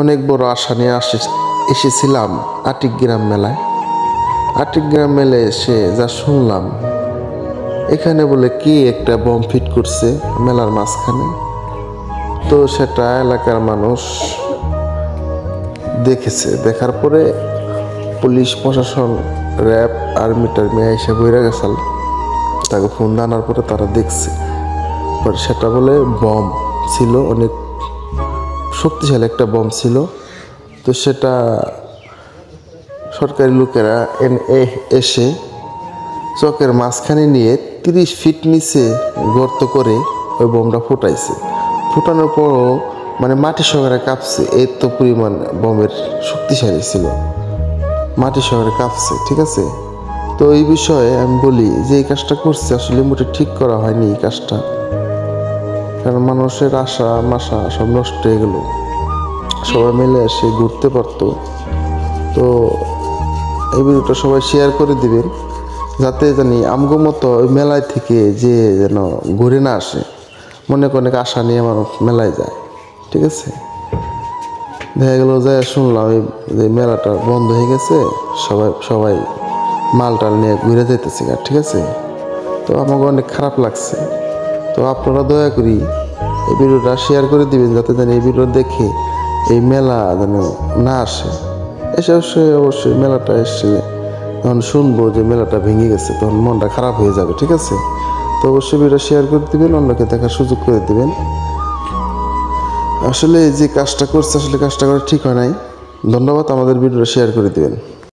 অনেক বড় আশা নিয়ে এসেছিলাম আটিগ্রাম মেলায়। আটিগ্রাম মেলায় এসে যা শুনলাম, এখানে বলে কি একটা বম ফিট করছে মেলার মাঝখানে। তো সেটা এলাকার মানুষ দেখেছে, দেখার পরে পুলিশ প্রশাসন, র্যাব, আর্মি টার্মি এসে বইরা গেছাল, তাকে ফোন আনার পরে তারা দেখছে। পরে সেটা বলে বম ছিল, অনেক শক্তিশালী একটা বম ছিল। তো সেটা সরকারি লোকেরা এসে চকের মাঝখানে নিয়ে 30 ফিট নিচে গর্ত করে ওই বোমটা ফুটাইছে। ফুটানোর পরও মানে মাটি সহকারে কাঁপছে, এর তো পরিমাণ বোমের শক্তিশালী ছিল, মাটি সহকারে কাঁপছে। ঠিক আছে, তো এই বিষয়ে আমি বলি যে এই কাজটা করছে আসলে মোটে ঠিক করা হয়নি এই কাজটা, কারণ মানুষের আশা মাশা সব নষ্ট হয়ে গেল। সবাই মিলে এসে ঘুরতে পারতো। তো এই ভিডিওটা সবাই শেয়ার করে দিবেন, যাতে জানি আমগো মতো ওই মেলায় থেকে যে যেন ঘুরে না আসে, অনেক আশা নিয়ে মানুষ মেলায় যায়। ঠিক আছে, দেখা গেল যায় শুনলাম এই যে মেলাটা বন্ধ হয়ে গেছে, সবাই মাল টাল নিয়ে ঘুরে যেতেছে। ঠিক আছে, তো আমাকে অনেক খারাপ লাগছে। তো আপনারা দয়া করি এই ভিডিওটা শেয়ার করে দিবেন, যাতে জানি এই ভিডিও দেখে এই মেলা যেন না আসে। অবশ্যই মেলাটা এসে যখন শুনবো যে মেলাটা ভেঙে গেছে, তখন মনটা খারাপ হয়ে যাবে। ঠিক আছে, তো অবশ্যই ভিডিও শেয়ার করে দিবেন, অন্যকে দেখার সুযোগ করে দিবেন। আসলে যে কাজটা করছে, আসলে কাজটা করা ঠিক হয় নাই। ধন্যবাদ, আমাদের ভিডিওটা শেয়ার করে দিবেন।